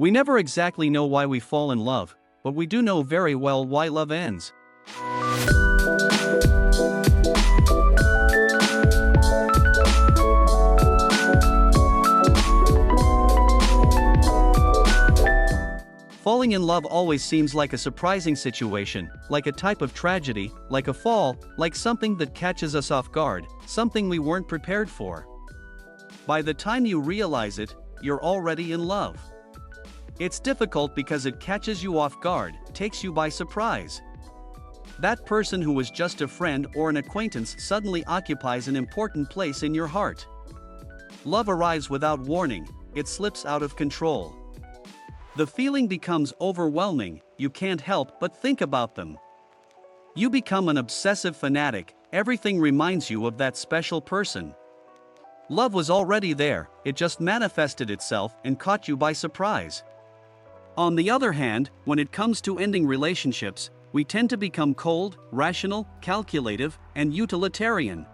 We never exactly know why we fall in love, but we do know very well why love ends. Falling in love always seems like a surprising situation, like a type of tragedy, like a fall, like something that catches us off guard, something we weren't prepared for. By the time you realize it, you're already in love. It's difficult because it catches you off guard, takes you by surprise. That person who was just a friend or an acquaintance suddenly occupies an important place in your heart. Love arrives without warning, it slips out of control. The feeling becomes overwhelming, you can't help but think about them. You become an obsessive fanatic, everything reminds you of that special person. Love was already there, it just manifested itself and caught you by surprise. On the other hand, when it comes to ending relationships, we tend to become cold, rational, calculative, and utilitarian.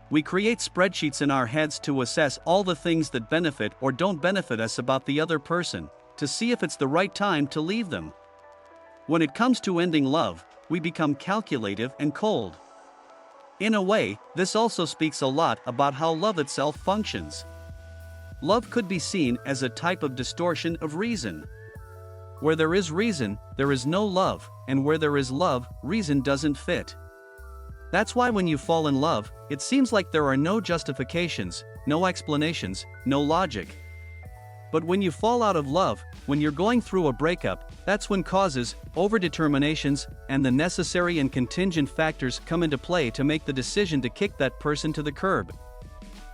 We create spreadsheets in our heads to assess all the things that benefit or don't benefit us about the other person, to see if it's the right time to leave them. When it comes to ending love, we become calculative and cold. In a way, this also speaks a lot about how love itself functions. Love could be seen as a type of distortion of reason. Where there is reason, there is no love, and where there is love, reason doesn't fit. That's why when you fall in love, it seems like there are no justifications, no explanations, no logic. But when you fall out of love, when you're going through a breakup, that's when causes, overdeterminations, and the necessary and contingent factors come into play to make the decision to kick that person to the curb.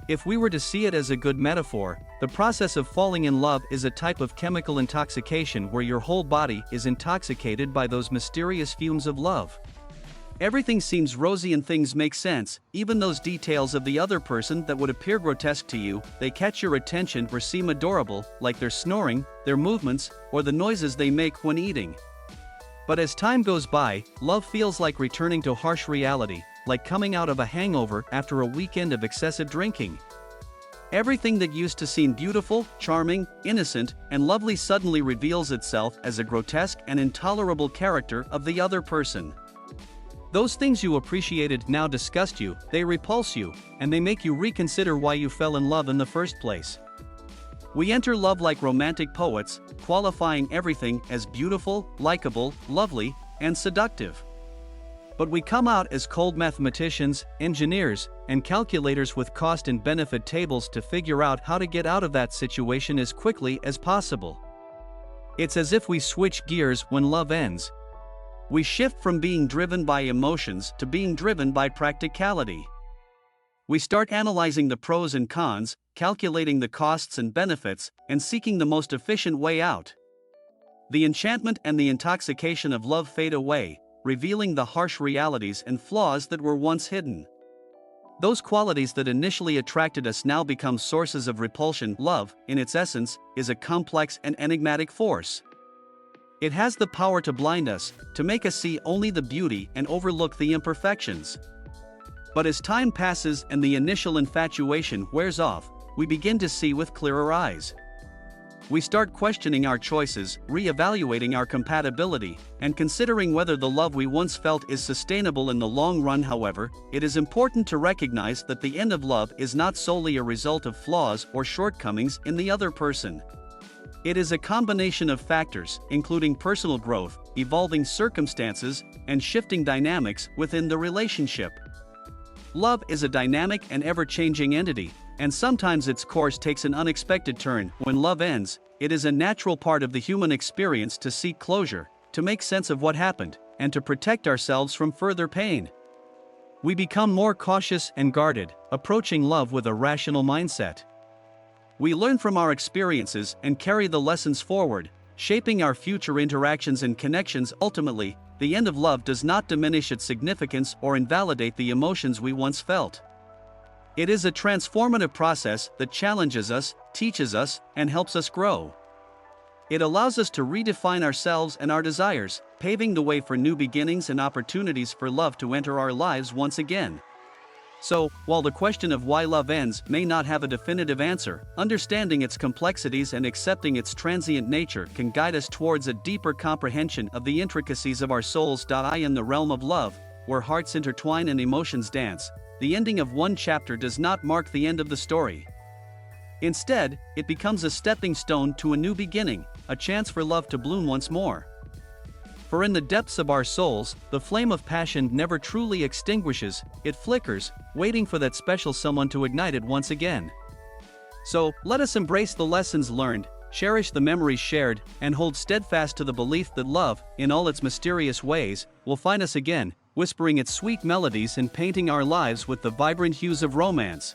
If we were to see it as a good metaphor, the process of falling in love is a type of chemical intoxication where your whole body is intoxicated by those mysterious fumes of love. Everything seems rosy and things make sense, even those details of the other person that would appear grotesque to you, they catch your attention or seem adorable, like their snoring, their movements, or the noises they make when eating. But as time goes by, love feels like returning to harsh reality, like coming out of a hangover after a weekend of excessive drinking. Everything that used to seem beautiful, charming, innocent, and lovely suddenly reveals itself as a grotesque and intolerable character of the other person. Those things you appreciated now disgust you, they repulse you, and they make you reconsider why you fell in love in the first place. We enter love like romantic poets, qualifying everything as beautiful, likable, lovely, and seductive. But we come out as cold mathematicians, engineers, and calculators with cost and benefit tables to figure out how to get out of that situation as quickly as possible. It's as if we switch gears when love ends. We shift from being driven by emotions to being driven by practicality. We start analyzing the pros and cons, calculating the costs and benefits, and seeking the most efficient way out. The enchantment and the intoxication of love fade away, revealing the harsh realities and flaws that were once hidden. Those qualities that initially attracted us now become sources of repulsion. Love, in its essence, is a complex and enigmatic force. It has the power to blind us, to make us see only the beauty and overlook the imperfections. But as time passes and the initial infatuation wears off, we begin to see with clearer eyes. We start questioning our choices, re-evaluating our compatibility, and considering whether the love we once felt is sustainable in the long run. However, it is important to recognize that the end of love is not solely a result of flaws or shortcomings in the other person. It is a combination of factors, including personal growth, evolving circumstances, and shifting dynamics within the relationship. Love is a dynamic and ever-changing entity, and sometimes its course takes an unexpected turn. When love ends, it is a natural part of the human experience to seek closure, to make sense of what happened, and to protect ourselves from further pain. We become more cautious and guarded, approaching love with a rational mindset. We learn from our experiences and carry the lessons forward, shaping our future interactions and connections. Ultimately, the end of love does not diminish its significance or invalidate the emotions we once felt. It is a transformative process that challenges us, teaches us, and helps us grow. It allows us to redefine ourselves and our desires, paving the way for new beginnings and opportunities for love to enter our lives once again. So, while the question of why love ends may not have a definitive answer, understanding its complexities and accepting its transient nature can guide us towards a deeper comprehension of the intricacies of our souls. In the realm of love, where hearts intertwine and emotions dance, the ending of one chapter does not mark the end of the story. Instead, it becomes a stepping stone to a new beginning, a chance for love to bloom once more. For in the depths of our souls, the flame of passion never truly extinguishes, it flickers, waiting for that special someone to ignite it once again. So, let us embrace the lessons learned, cherish the memories shared, and hold steadfast to the belief that love, in all its mysterious ways, will find us again, whispering its sweet melodies and painting our lives with the vibrant hues of romance.